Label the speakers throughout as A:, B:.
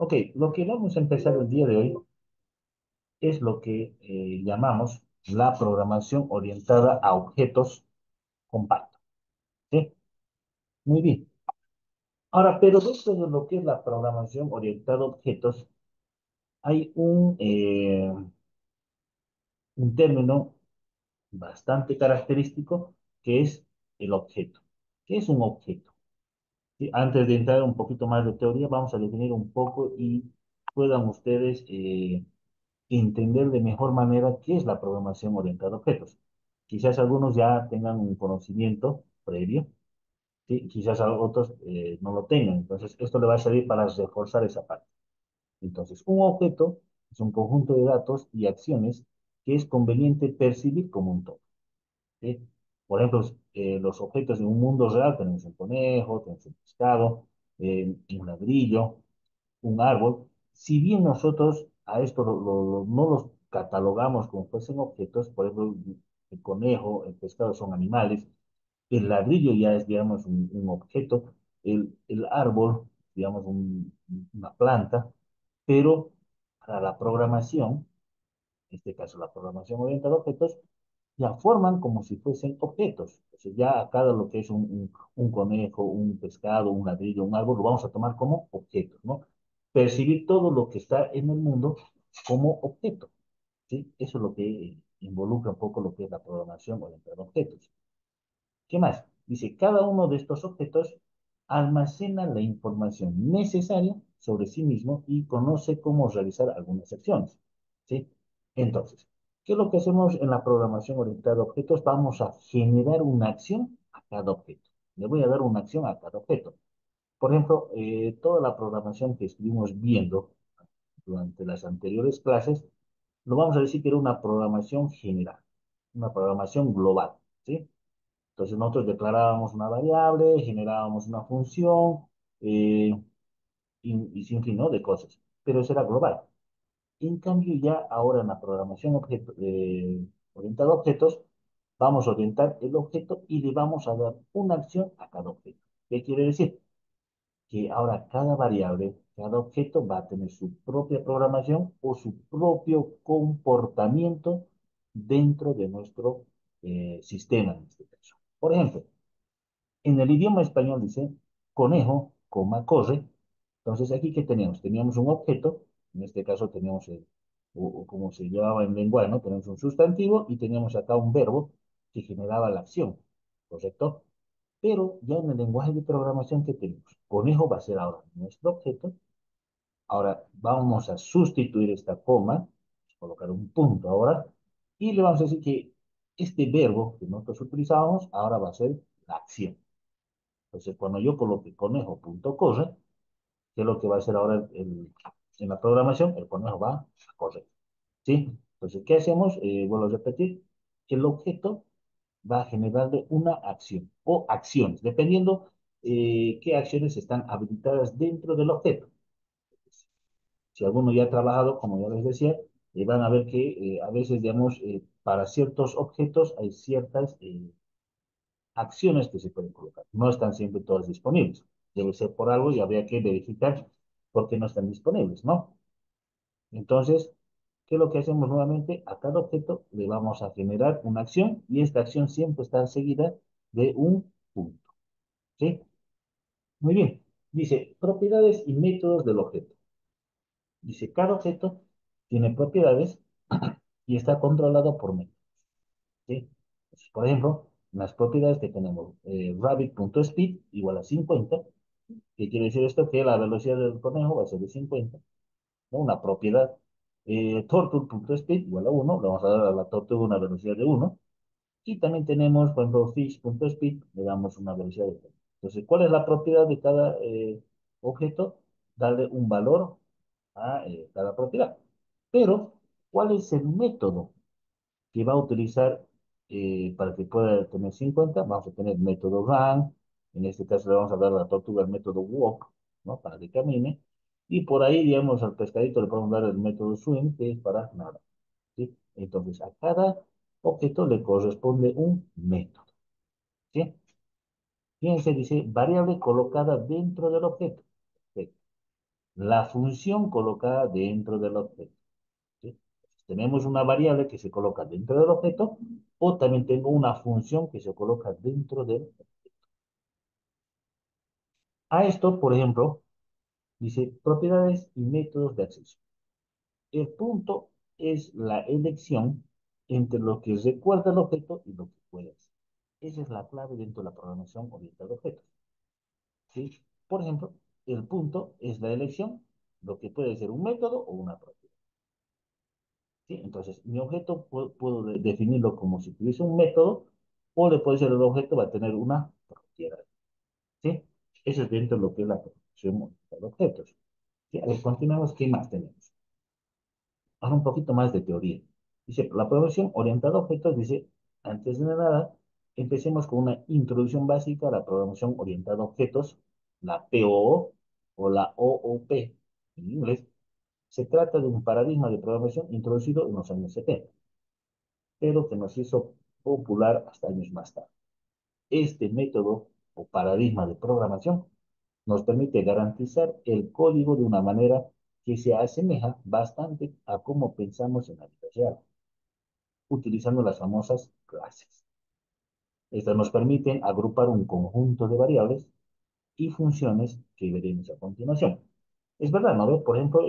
A: Ok, lo que vamos a empezar el día de hoy es lo que llamamos la programación orientada a objetos compactos. ¿Sí? Muy bien. Ahora, pero dentro de lo que es la programación orientada a objetos, hay un término bastante característico que es el objeto. ¿Qué es un objeto? ¿Sí? Antes de entrar un poquito más de teoría, vamos a definir un poco y puedan ustedes entender de mejor manera qué es la programación orientada a objetos. Quizás algunos ya tengan un conocimiento previo, ¿sí? Quizás otros no lo tengan. Entonces, esto le va a servir para reforzar esa parte. Entonces, un objeto es un conjunto de datos y acciones que es conveniente percibir como un todo. ¿Sí? Por ejemplo, los objetos de un mundo real, tenemos un conejo, tenemos un pescado, un ladrillo, un árbol. Si bien nosotros a esto no los catalogamos como fuesen objetos, por ejemplo, el conejo, el pescado son animales, el ladrillo ya es, digamos, un objeto, el árbol, digamos, una planta, pero para la programación, en este caso la programación orientada a objetos, ya forman como si fuesen objetos. O sea, ya cada lo que es un conejo, un pescado, un ladrillo, un árbol, lo vamos a tomar como objetos, ¿no? Percibir todo lo que está en el mundo como objeto, ¿sí? Eso es lo que involucra un poco lo que es la programación orientada a objetos. ¿Qué más? Dice, cada uno de estos objetos almacena la información necesaria sobre sí mismo y conoce cómo realizar algunas acciones, ¿sí? Entonces, ¿qué es lo que hacemos en la programación orientada a objetos? Vamos a generar una acción a cada objeto. Le voy a dar una acción a cada objeto. Por ejemplo, toda la programación que estuvimos viendo durante las anteriores clases, lo vamos a decir que era una programación general, una programación global, ¿sí? Entonces nosotros declarábamos una variable, generábamos una función eh, y sin fin, ¿no? De cosas. Pero eso era global. En cambio, ya ahora en la programación orientada a objetos, vamos a orientar el objeto y le vamos a dar una acción a cada objeto. ¿Qué quiere decir? Que ahora cada variable, cada objeto va a tener su propia programación o su propio comportamiento dentro de nuestro sistema en este caso. Por ejemplo, en el idioma español dice conejo, coma, corre. Entonces, aquí, ¿qué teníamos? Teníamos un objeto, en este caso teníamos o como se llamaba en lenguaje, ¿no? Tenemos un sustantivo y teníamos acá un verbo que generaba la acción, ¿correcto? Pero ya en el lenguaje de programación que tenemos, conejo va a ser ahora nuestro objeto. Ahora vamos a sustituir esta coma, colocar un punto ahora, y le vamos a decir que este verbo que nosotros utilizábamos ahora va a ser la acción. Entonces, cuando yo coloque conejo.corre, ¿qué es lo que va a hacer ahora en la programación? El conejo va a correr. ¿Sí? Entonces, ¿qué hacemos? Vuelvo a repetir, que el objeto va a generarle una acción o acciones, dependiendo qué acciones están habilitadas dentro del objeto. Si alguno ya ha trabajado, como ya les decía, van a ver que a veces, digamos, para ciertos objetos hay ciertas acciones que se pueden colocar. No están siempre todas disponibles. Debe ser por algo y habría que verificar por qué no están disponibles, ¿no? Entonces, ¿qué es lo que hacemos nuevamente? A cada objeto le vamos a generar una acción y esta acción siempre está seguida de un punto, ¿sí? Muy bien. Dice, propiedades y métodos del objeto. Dice, cada objeto tiene propiedades y está controlado por métodos, ¿sí? Entonces, por ejemplo, las propiedades que tenemos, rabbit.speed igual a 50. ¿Qué quiere decir esto? Que la velocidad del conejo va a ser de 50, ¿no? Una propiedad. Turtle.speed igual a 1, le vamos a dar a la tortuga una velocidad de 1. Y también tenemos, por ejemplo, fish.speed, le damos una velocidad de 3. Entonces, ¿cuál es la propiedad de cada objeto? Darle un valor a cada propiedad. Pero, ¿cuál es el método que va a utilizar para que pueda tener 50? Vamos a tener el método run, en este caso le vamos a dar a la tortuga el método walk, ¿no? Para que camine, y por ahí, digamos, al pescadito le podemos dar el método swim, que es para nada, ¿sí? Entonces, a cada objeto le corresponde un método, ¿sí? Fíjense, dice variable colocada dentro del objeto. ¿Sí? la función colocada dentro del objeto. ¿Sí? Tenemos una variable que se coloca dentro del objeto o también tengo una función que se coloca dentro del objeto. A esto, por ejemplo, dice propiedades y métodos de acceso. El punto es la elección entre lo que recuerda el objeto y lo que puede hacer. Esa es la clave dentro de la programación orientada a objetos. ¿Sí? Por ejemplo, el punto es la elección, lo que puede ser un método o una propiedad. ¿Sí? Entonces, mi objeto puedo definirlo como si tuviese un método o le puede ser el objeto va a tener una propiedad. ¿Sí? Eso es dentro de lo que es la programación de objetos. ¿Sí? A ver, continuamos. ¿Qué más tenemos? Ahora un poquito más de teoría. Dice, la programación orientada a objetos dice, antes de nada, empecemos con una introducción básica a la programación orientada a objetos, la POO o la OOP en inglés. Se trata de un paradigma de programación introducido en los años 70, pero que nos hizo popular hasta años más tarde. Este método o paradigma de programación nos permite garantizar el código de una manera que se asemeja bastante a cómo pensamos en la vida real, utilizando las famosas clases. Estas nos permiten agrupar un conjunto de variables y funciones que veremos a continuación. Es verdad, ¿no? Por ejemplo,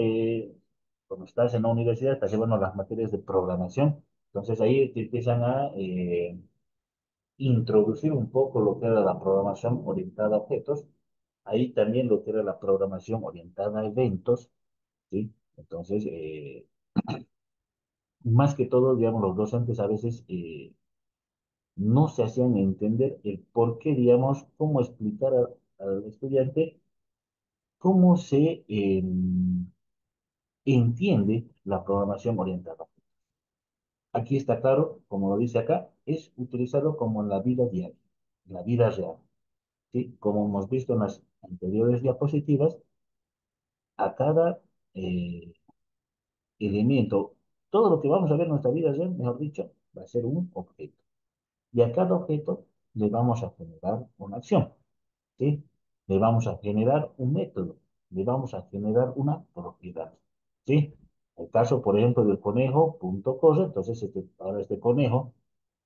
A: cuando estás en la universidad, estás llevando las materias de programación, entonces ahí te empiezan a introducir un poco lo que era la programación orientada a objetos, ahí también lo que era la programación orientada a eventos, ¿sí? Entonces, más que todo, digamos, los docentes a veces no se hacían entender el por qué, digamos, cómo explicar al estudiante cómo se entiende la programación orientada. Aquí está claro, como lo dice acá, es utilizarlo como en la vida diaria, en la vida real. ¿Sí? Como hemos visto en las anteriores diapositivas, a cada eh, elemento, todo lo que vamos a ver en nuestra vida real, mejor dicho, va a ser un objeto. Y a cada objeto le vamos a generar una acción. ¿Sí? Le vamos a generar un método, le vamos a generar una propiedad. ¿Sí? El caso, por ejemplo, del conejo, punto cosa, entonces ahora este conejo,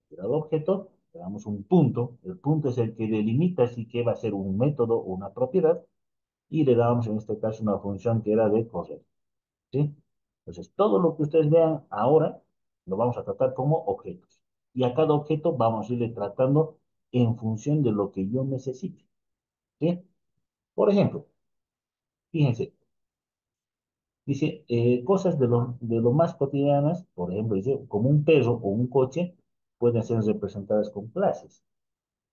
A: será el objeto, le damos un punto, el punto es el que delimita si que va a ser un método o una propiedad, y le damos en este caso una función que era de correr. ¿Sí? Entonces, todo lo que ustedes vean ahora lo vamos a tratar como objetos. Y a cada objeto vamos a irle tratando en función de lo que yo necesite. ¿Sí? Por ejemplo, fíjense, dice cosas de lo más cotidianas, por ejemplo, dice, como un perro o un coche, pueden ser representadas con clases.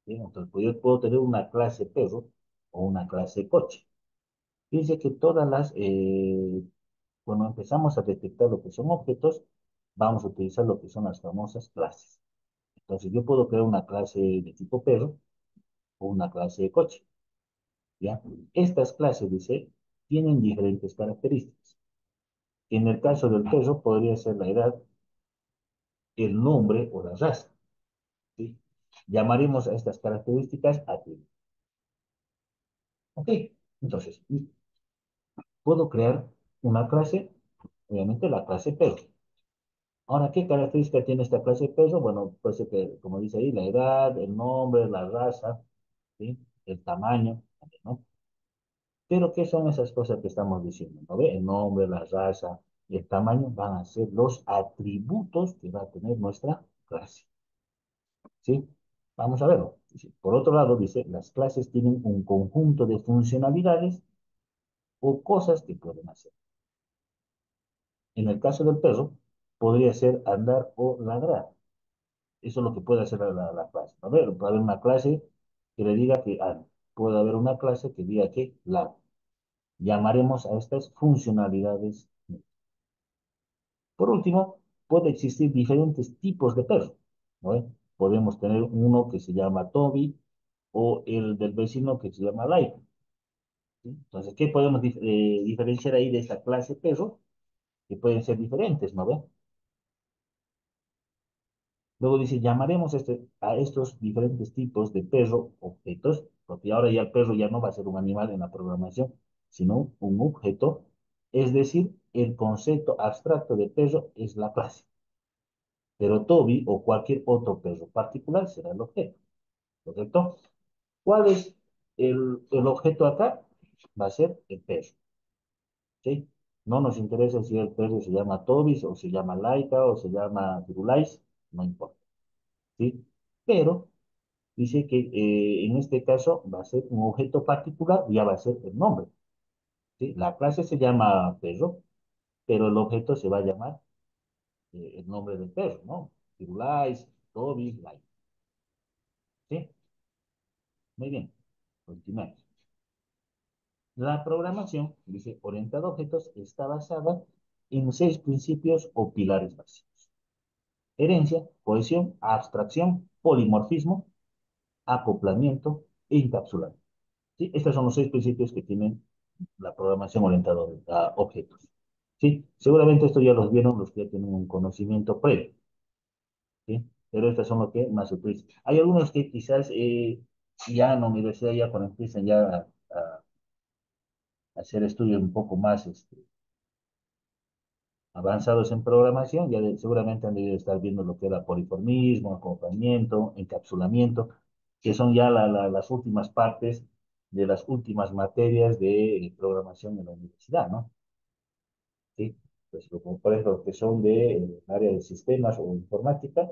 A: ¿Sí? Entonces, pues, yo puedo tener una clase perro o una clase coche. Fíjense que cuando empezamos a detectar lo que son objetos, vamos a utilizar lo que son las famosas clases. Entonces, yo puedo crear una clase de tipo perro o una clase de coche. ¿Ya? Estas clases, dice, tienen diferentes características. En el caso del perro podría ser la edad, el nombre o la raza. ¿Sí? Llamaremos a estas características atributos. ¿Ok? Entonces, puedo crear una clase, obviamente la clase perro. Ahora, ¿qué característica tiene esta clase de perro? Bueno, puede ser que, como dice ahí, la edad, el nombre, la raza, ¿sí? El tamaño, ¿no? Pero, ¿qué son esas cosas que estamos diciendo? ¿No ve? El nombre, la raza y el tamaño van a ser los atributos que va a tener nuestra clase. ¿Sí? Vamos a verlo. Dice, por otro lado, dice, las clases tienen un conjunto de funcionalidades o cosas que pueden hacer. En el caso del perro, podría ser andar o ladrar. Eso es lo que puede hacer la clase. A ver, puede haber una clase que le diga que anda. Puede haber una clase que diga que ladra. Llamaremos a estas funcionalidades. Por último, puede existir diferentes tipos de perro, ¿no? Podemos tener uno que se llama Toby o el del vecino que se llama Laika. ¿Sí? Entonces, ¿qué podemos diferenciar ahí de esta clase perro? Que pueden ser diferentes, ¿no ve? Luego dice, llamaremos a estos diferentes tipos de perro objetos, porque ahora ya el perro ya no va a ser un animal en la programación, sino un objeto, es decir, el concepto abstracto de perro es la clase, pero Toby o cualquier otro perro particular será el objeto, ¿correcto? ¿Cuál es el objeto acá? Va a ser el perro, ¿sí? No nos interesa si el perro se llama Tobis o se llama Laika o se llama Firulais, no importa, ¿sí? Pero dice que en este caso va a ser un objeto particular, ya va a ser el nombre, ¿sí? La clase se llama perro, pero el objeto se va a llamar el nombre del perro, ¿no? Firulais, Tobis, Laika, ¿sí? Muy bien, continuamos. La programación, dice, orientada a objetos, está basada en seis principios o pilares básicos. Herencia, cohesión, abstracción, polimorfismo, acoplamiento e encapsulamiento. ¿Sí? Estos son los seis principios que tienen la programación orientada a objetos. ¿Sí? Seguramente esto ya los vieron los que ya tienen un conocimiento previo. ¿Sí? Pero estos son los que más se utilizan. Hay algunos que quizás ya en la universidad ya cuando empiezan ya a hacer estudios un poco más avanzados en programación, seguramente han debido estar viendo lo que era poliformismo, acoplamiento, encapsulamiento, que son ya las últimas partes de las últimas materias de programación en la universidad, ¿no? ¿Sí? Pues como por ejemplo, que son de área de sistemas o informática,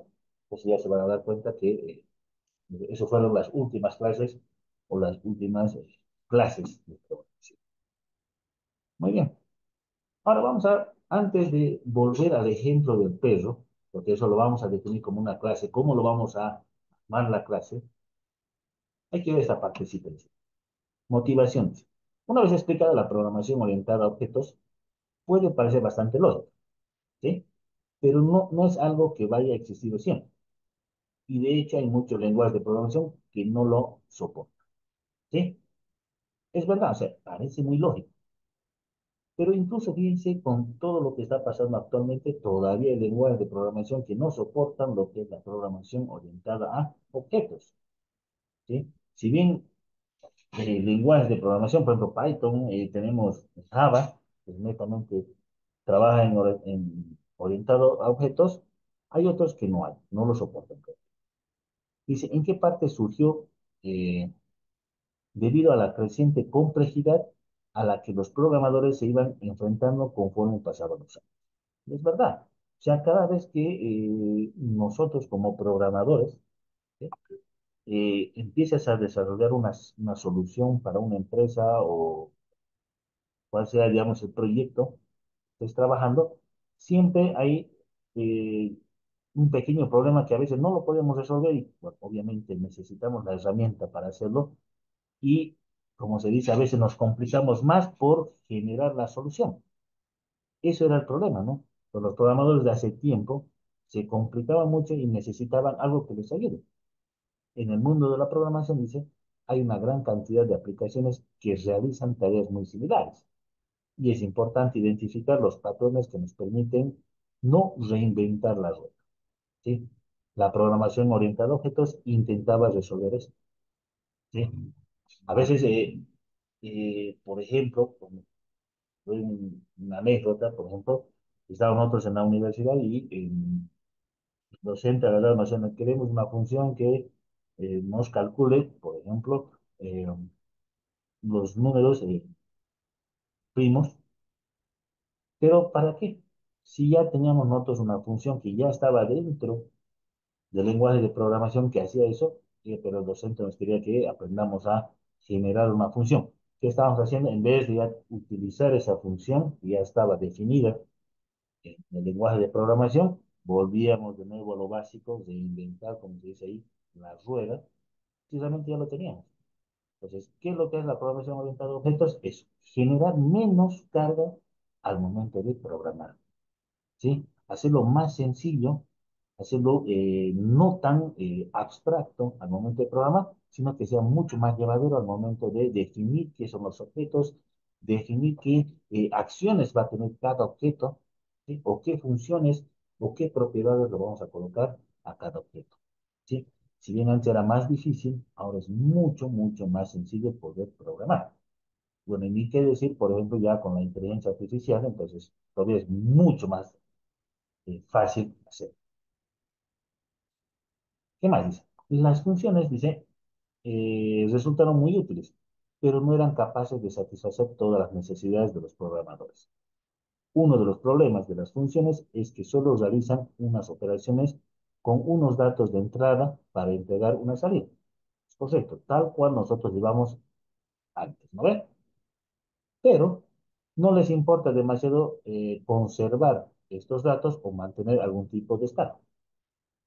A: pues ya se van a dar cuenta que eso fueron las últimas clases o las últimas clases de programación. Muy bien. Ahora vamos a, antes de volver al ejemplo del perro, porque eso lo vamos a definir como una clase, ¿cómo lo vamos a armar la clase? Hay que ver esta partecita. Dice. Motivaciones. Una vez explicada la programación orientada a objetos, puede parecer bastante lógico, ¿sí? Pero no es algo que vaya a existir siempre. Y de hecho hay muchos lenguajes de programación que no lo soportan, ¿sí? Es verdad, o sea, parece muy lógico. Pero incluso fíjense, con todo lo que está pasando actualmente, todavía hay lenguajes de programación que no soportan lo que es la programación orientada a objetos, ¿sí? Si bien lenguajes de programación, por ejemplo, Python, tenemos Java, que netamente trabaja en orientado a objetos, hay otros que no hay, no lo soportan. Dice, ¿en qué parte surgió eh, debido a la creciente complejidad a la que los programadores se iban enfrentando conforme pasaban los años? Es verdad. O sea, cada vez que nosotros como programadores ¿sí? Empiezas a desarrollar una solución para una empresa o cual sea, digamos, el proyecto que estés trabajando, siempre hay eh, un pequeño problema que a veces no lo podemos resolver y, bueno, obviamente necesitamos la herramienta para hacerlo y, como se dice, a veces nos complicamos más por generar la solución. Eso era el problema, ¿no? Pues los programadores de hace tiempo se complicaban mucho y necesitaban algo que les ayude. En el mundo de la programación, dice, hay una gran cantidad de aplicaciones que realizan tareas muy similares. Y es importante identificar los patrones que nos permiten no reinventar la rueda. ¿Sí? La programación orientada a objetos intentaba resolver eso. ¿Sí? A veces, por ejemplo, una anécdota, por ejemplo, estábamos nosotros en la universidad y el docente agarraba, nos decía, queremos una función que nos calcule, por ejemplo, los números primos, pero ¿para qué? Si ya teníamos nosotros una función que ya estaba dentro del lenguaje de programación que hacía eso, pero el docente nos quería que aprendamos a generar una función. ¿Qué estábamos haciendo? En vez de ya utilizar esa función que ya estaba definida en el lenguaje de programación, volvíamos de nuevo a lo básico de inventar, como se dice ahí, la rueda, si realmente ya lo teníamos. Entonces, ¿qué es lo que es la programación orientada a objetos? Es generar menos carga al momento de programar. ¿Sí? Hacerlo más sencillo, hacerlo no tan abstracto al momento de programar, sino que sea mucho más llevadero al momento de definir qué son los objetos, definir qué acciones va a tener cada objeto, ¿sí? O qué funciones o qué propiedades lo vamos a colocar a cada objeto. ¿Sí? Si bien antes era más difícil, ahora es mucho, mucho más sencillo poder programar. bueno, y ni qué decir, por ejemplo, ya con la inteligencia artificial, entonces todavía es mucho más fácil hacer. ¿Qué más dice? Las funciones, dice, resultaron muy útiles, pero no eran capaces de satisfacer todas las necesidades de los programadores. Uno de los problemas de las funciones es que solo realizan unas operaciones con unos datos de entrada para entregar una salida. Es correcto, tal cual nosotros llevamos antes, ¿no ve? Pero no les importa demasiado conservar estos datos o mantener algún tipo de estado,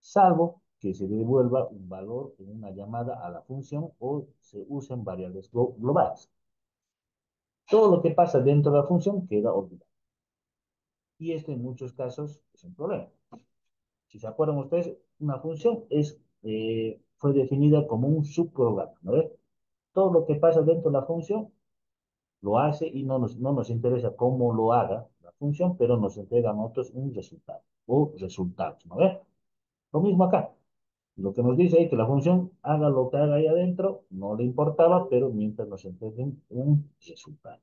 A: salvo que se devuelva un valor en una llamada a la función o se usen variables globales. Todo lo que pasa dentro de la función queda olvidado. Y esto en muchos casos es un problema. Si se acuerdan ustedes, una función fue definida como un subprograma, ¿no ve? Todo lo que pasa dentro de la función lo hace y no nos interesa cómo lo haga la función, pero nos entrega a nosotros un resultado o resultados, ¿no ve? Lo mismo acá. Lo que nos dice es que la función haga lo que haga ahí adentro, no le importaba, pero mientras nos entreguen un resultado.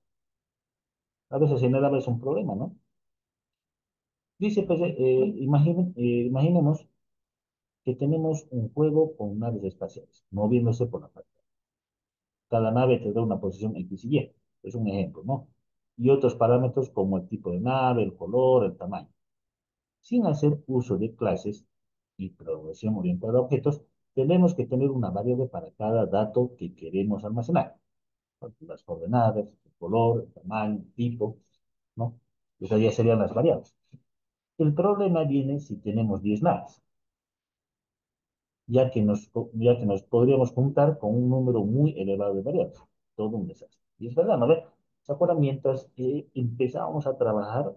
A: A veces generaba es un problema, ¿no? Dice, pues, imaginemos que tenemos un juego con naves espaciales moviéndose por la pantalla. Cada nave te da una posición X y Y. Es un ejemplo, ¿no? Y otros parámetros como el tipo de nave, el color, el tamaño. Sin hacer uso de clases y progresión orientada a objetos, tenemos que tener una variable para cada dato que queremos almacenar. Las coordenadas, el color, el tamaño, el tipo, ¿no? Esas ya serían las variables. El problema viene si tenemos 10 naves, ya que nos podríamos juntar con un número muy elevado de variables. Todo un desastre. Y es verdad, ¿no ve? ¿Se acuerdan? Mientras empezábamos a trabajar,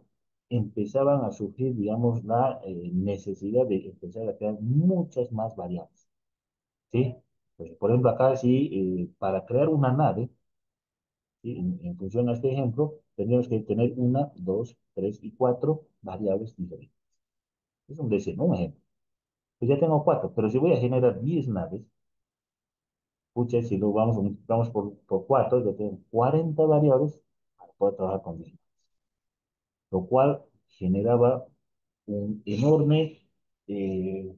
A: empezaban a surgir, digamos, la necesidad de empezar a crear muchas más variables. ¿Sí? Pues, por ejemplo, acá sí, para crear una nave, ¿sí? En función a este ejemplo, tendríamos que tener una, dos, tres y cuatro variables diferentes. Es un decir, ¿no? Un ejemplo. Pues ya tengo cuatro, pero si voy a generar 10 naves, pucha, si lo vamos por cuatro, ya tengo 40 variables para poder trabajar con 10, lo cual generaba un enorme, eh,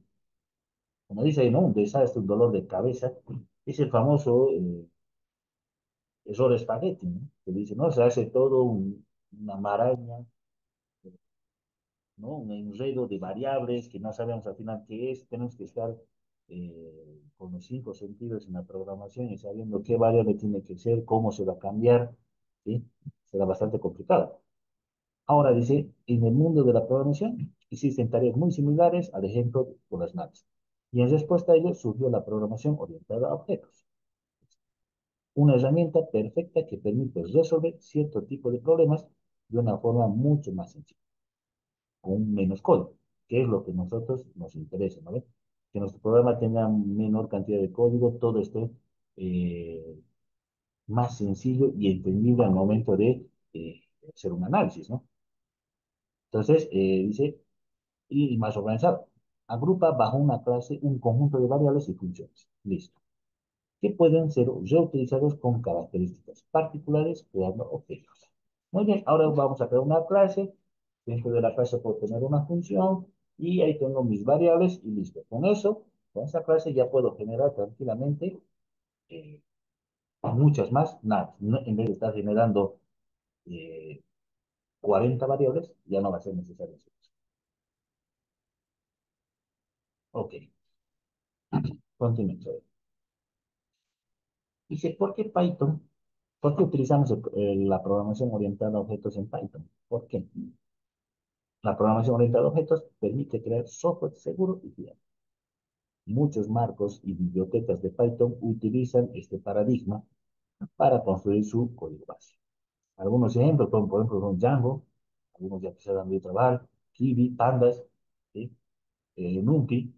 A: como dice ahí, ¿no? Un desastre, un dolor de cabeza. Es el famoso error espagueti, ¿no? Que dice, ¿no? Se hace todo una maraña, ¿no? Un enredo de variables que no sabemos al final qué es. Tenemos que estar con los cinco sentidos en la programación y sabiendo qué variable tiene que ser, cómo se va a cambiar, ¿sí? Será bastante complicado. Ahora dice, en el mundo de la programación existen tareas muy similares al ejemplo por las naves. Y en respuesta a ello surgió la programación orientada a objetos, una herramienta perfecta que permite resolver cierto tipo de problemas de una forma mucho más sencilla, con menos código, que es lo que a nosotros nos interesa, ¿no? Que nuestro programa tenga menor cantidad de código, todo esté eh, más sencillo y entendible al momento de hacer un análisis, ¿no? Entonces, dice, y más organizado. Agrupa bajo una clase un conjunto de variables y funciones. Listo. Que pueden ser reutilizados con características particulares creando objetos. Muy bien, ahora vamos a crear una clase. Dentro de la clase puedo tener una función y ahí tengo mis variables y listo. Con eso, con esa clase ya puedo generar tranquilamente eh, muchas más nada. En vez de estar generando eh, 40 variables, ya no va a ser necesario eso. Ok, continuemos. Dice, ¿por qué Python? ¿Por qué utilizamos la programación orientada a objetos en Python? ¿Por qué? La programación orientada a objetos permite crear software seguro y fiable. Muchos marcos y bibliotecas de Python utilizan este paradigma para construir su código base. Algunos ejemplos, por ejemplo, son Django, algunos ya se han de trabajar, Kiwi, Pandas, ¿sí? NumPy,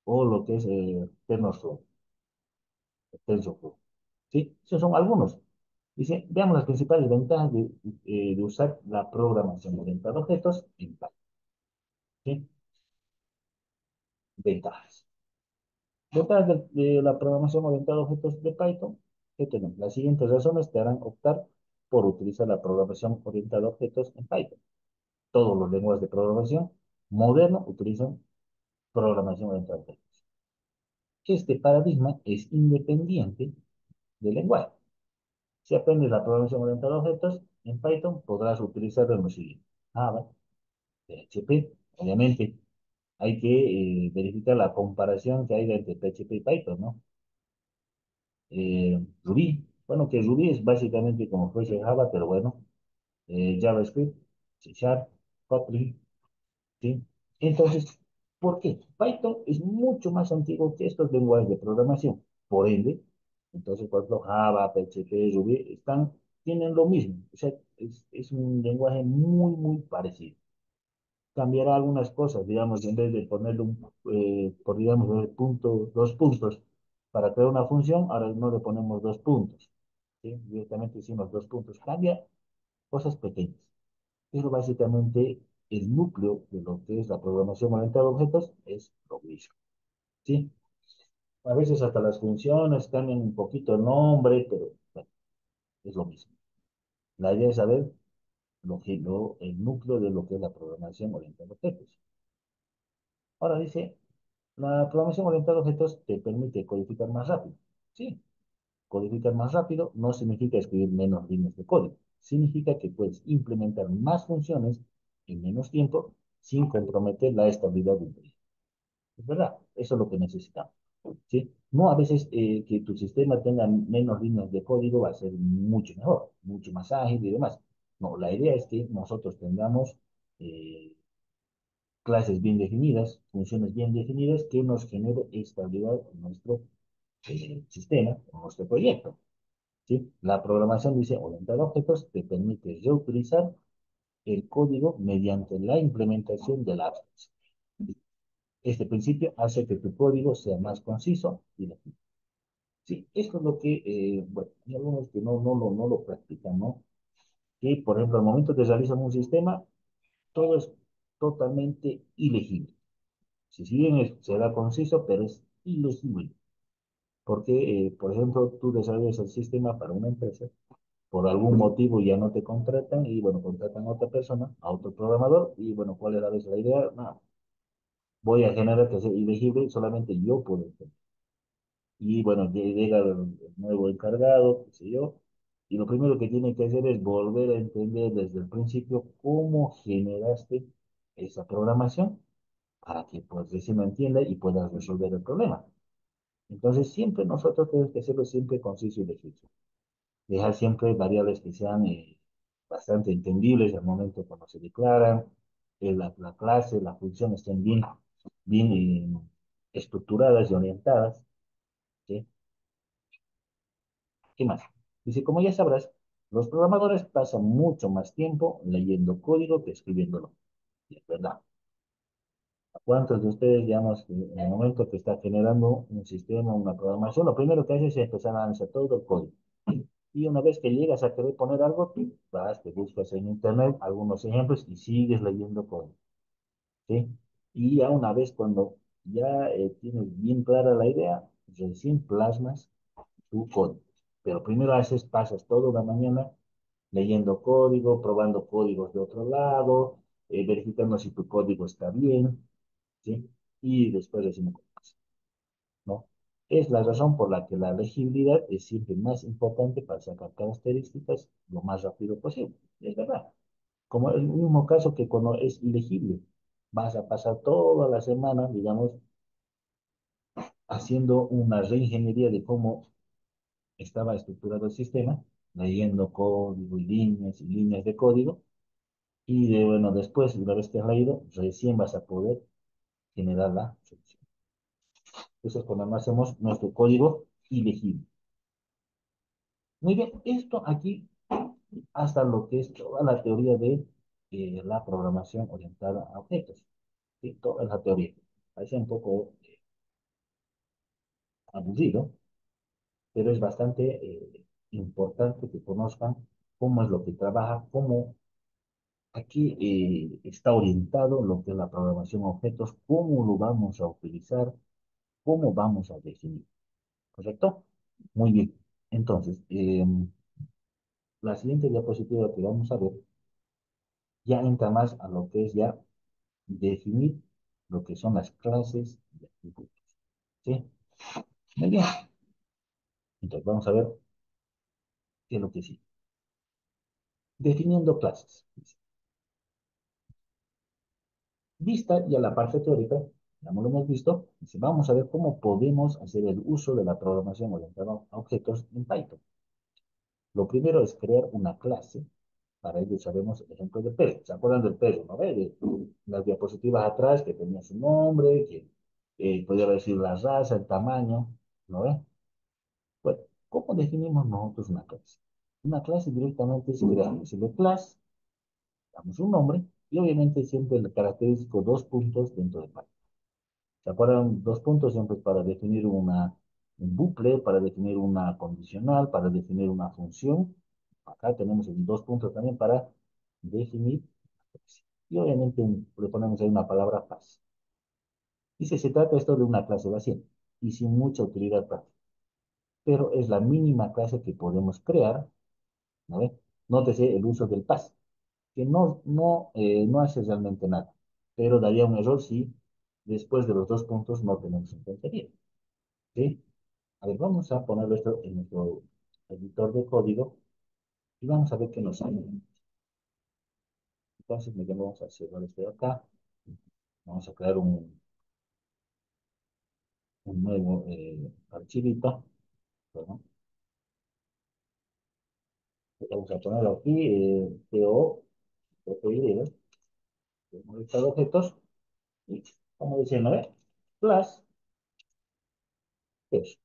A: o lo que es TensorFlow, TensorFlow. ¿Sí? Esos son algunos. Dice, veamos las principales ventajas de usar la programación orientada a objetos en Python. ¿Sí? Ventajas. Ventajas de la programación orientada a objetos de Python, que tenemos. Las siguientes razones te harán optar por utilizar la programación orientada a objetos en Python. Todos los lenguajes de programación modernos utilizan programación orientada a objetos. Este paradigma es independiente del lenguaje. Si aprendes la programación orientada a objetos en Python, podrás utilizarlo en lo siguiente: Java, PHP. Obviamente, hay que verificar la comparación que hay entre PHP y Python, ¿no? Ruby, bueno, que Ruby es básicamente como fuese Java, pero bueno, JavaScript, C Sharp, Kotlin, ¿sí? Entonces, ¿por qué? Python es mucho más antiguo que estos lenguajes de programación. Por ende, entonces, por ejemplo, Java, PHP, Ruby, tienen lo mismo. O sea, es un lenguaje muy, muy parecido. Cambiará algunas cosas, digamos, en vez de ponerle por, digamos, dos puntos para crear una función, ahora no le ponemos dos puntos, ¿sí? Directamente hicimos dos puntos. Cambia cosas pequeñas, pero básicamente el núcleo de lo que es la programación orientada a objetos es lo mismo, ¿sí? A veces hasta las funciones cambian un poquito el nombre, pero bueno, es lo mismo. La idea es saber el núcleo de lo que es la programación orientada a objetos. Ahora dice, la programación orientada a objetos te permite codificar más rápido. Sí, codificar más rápido no significa escribir menos líneas de código. Significa que puedes implementar más funciones en menos tiempo sin comprometer la estabilidad del proyecto. Es verdad, eso es lo que necesitamos. ¿Sí? No a veces que tu sistema tenga menos líneas de código va a ser mucho mejor, mucho más ágil y demás. No, la idea es que nosotros tengamos eh, clases bien definidas, funciones bien definidas que nos genere estabilidad en nuestro sistema, en nuestro proyecto. ¿Sí? La programación dice orientada a objetos te permite reutilizar el código mediante la implementación del abstract. Este principio hace que tu código sea más conciso y legible. Sí, esto es lo que, bueno, hay algunos que no lo practican, ¿no? Que, por ejemplo, al momento que realizan un sistema, todo es totalmente ilegible. Si bien será conciso, pero es ilegible. Porque, por ejemplo, tú desarrollas el sistema para una empresa, por algún motivo ya no te contratan y, bueno, contratan a otra persona, a otro programador, y, bueno, ¿cuál era la idea? No, voy a generar que sea ilegible, solamente yo puedo entender. Y, bueno, llega el nuevo encargado, qué sé yo, y lo primero que tiene que hacer es volver a entender desde el principio cómo generaste esa programación para que, pues, recién lo entienda y puedas resolver el problema. Entonces, siempre nosotros tenemos que hacerlo siempre conciso y preciso. Dejar siempre variables que sean bastante entendibles al momento cuando se declaran, la clase, la función estén bien estructuradas y orientadas. ¿Sí? ¿Qué más? Dice, como ya sabrás, los programadores pasan mucho más tiempo leyendo código que escribiéndolo. Y es verdad. ¿A cuántos de ustedes, digamos, que en el momento que está generando un sistema, una programación, lo primero que haces es empezar a analizar todo el código? Y una vez que llegas a querer poner algo, tú vas, te buscas en internet algunos ejemplos y sigues leyendo código, ¿sí? Y ya una vez cuando ya tienes bien clara la idea, recién plasmas tu código. Pero primero pasas toda una mañana leyendo código, probando códigos de otro lado, verificando si tu código está bien, ¿sí? Y después decimos, ¿no? Es la razón por la que la legibilidad es siempre más importante para sacar características lo más rápido posible. Es verdad. Como el mismo caso que cuando es ilegible, vas a pasar toda la semana, digamos, haciendo una reingeniería de cómo estaba estructurado el sistema, leyendo código y líneas de código, y bueno, después, una vez que has leído, recién vas a poder generar la solución. Eso es cuando no hacemos nuestro código ilegible. Muy bien, esto aquí hasta lo que es toda la teoría de la programación orientada a objetos. ¿Sí? Toda la teoría. Parece un poco aburrido, pero es bastante importante que conozcan cómo es lo que trabaja, cómo aquí está orientado lo que es la programación a objetos, cómo lo vamos a utilizar, cómo vamos a definir. ¿Correcto? Muy bien. Entonces, la siguiente diapositiva que vamos a ver ya entra más a lo que es ya definir lo que son las clases de atributos. ¿Sí? Muy bien. Entonces vamos a ver qué es lo que sigue. Definiendo clases. Vista ya la parte teórica, ya no lo hemos visto, dice, vamos a ver cómo podemos hacer el uso de la programación orientada a objetos en Python. Lo primero es crear una clase. Para ello usaremos el ejemplo del perro. ¿Se acuerdan del perro? ¿No ve? De las diapositivas atrás que tenía su nombre, que podía decir la raza, el tamaño. ¿No ve? Bueno, ¿cómo definimos nosotros una clase? Una clase directamente se crea, decirle class, damos un nombre, y obviamente siempre el característico dos puntos dentro de Python. ¿Se acuerdan? Dos puntos siempre es para definir un bucle, para definir una condicional, para definir una función. Acá tenemos el dos puntos también para definir. Y obviamente le ponemos ahí una palabra paz. Dice, se trata esto de una clase vacía y sin mucha utilidad práctica, pero es la mínima clase que podemos crear, ¿no ve? Nótese el uso del paz, que no hace realmente nada, pero daría un error si después de los dos puntos no tenemos un contenido. ¿Sí? A ver, vamos a ponerlo esto en nuestro editor de código y vamos a ver qué nos sale. Entonces, vamos a cerrar esto de acá. Vamos a crear un nuevo archivito. Bueno, vamos a ponerlo aquí, PO, PPI, modificar objetos, y vamos diciendo, a ver, class, eso.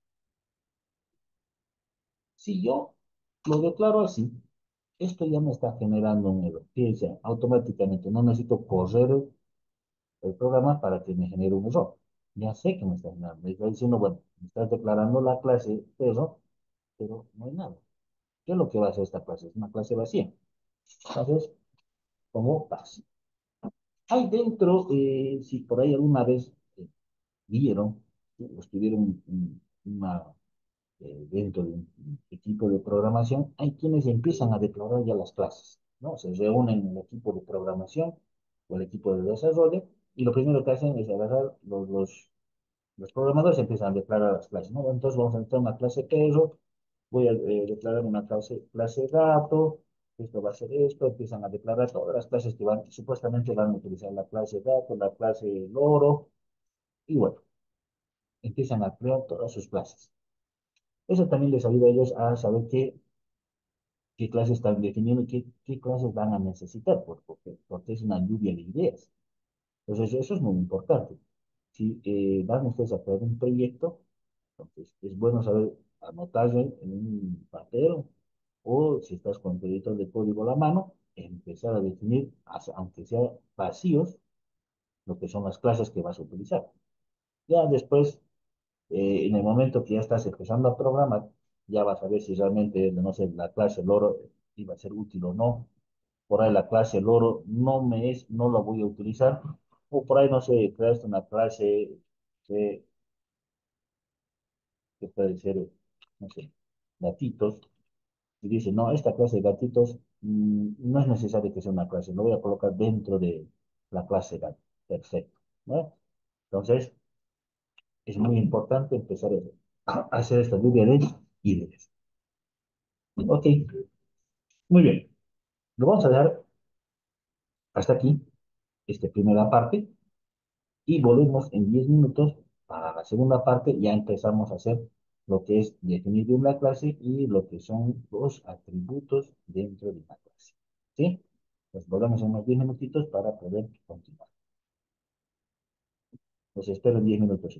A: Si yo lo declaro así, esto ya me está generando un error. Fíjense, automáticamente no necesito correr el programa para que me genere un error. Ya sé que me está generando. Me está diciendo, bueno, me estás declarando la clase perro, pero no hay nada. ¿Qué es lo que va a hacer esta clase? Es una clase vacía. Entonces, como pasa. Hay dentro, si por ahí alguna vez vieron, o estuvieron dentro de un equipo de programación, hay quienes empiezan a declarar ya las clases, ¿no? Se reúnen en el equipo de programación o el equipo de desarrollo y lo primero que hacen es agarrar los programadores empiezan a declarar las clases, ¿no? Entonces vamos a entrar una clase perro, voy a declarar una clase gato, esto va a ser esto, empiezan a declarar todas las clases que supuestamente van a utilizar la clase gato, la clase loro, y bueno, empiezan a crear todas sus clases. Eso también les ayuda a ellos a saber qué clases están definiendo y qué clases van a necesitar, porque es una lluvia de ideas. Entonces, eso es muy importante. Si van ustedes a crear un proyecto, entonces es bueno saber anotarlo en un papel o si estás con proyectos de código a la mano, empezar a definir, aunque sea vacíos, lo que son las clases que vas a utilizar. Ya después, en el momento que ya estás empezando a programar, ya vas a ver si realmente, no sé, la clase loro iba a ser útil o no. Por ahí la clase loro no la voy a utilizar. O por ahí, no sé, creaste una clase que, que puede ser, no sé, gatitos. Y dice, no, esta clase de gatitos no es necesario que sea una clase, lo voy a colocar dentro de la clase gato. Perfecto. ¿No? Entonces, es muy importante empezar a hacer esta lluvia de ideas. Ok, muy bien. Lo vamos a dejar hasta aquí, esta primera parte, y volvemos en 10 minutos para la segunda parte. Ya empezamos a hacer lo que es definir una clase y lo que son los atributos dentro de una clase. ¿Sí? Pues volvemos en unos 10 minutitos para poder continuar. Los espero en 10 minutos.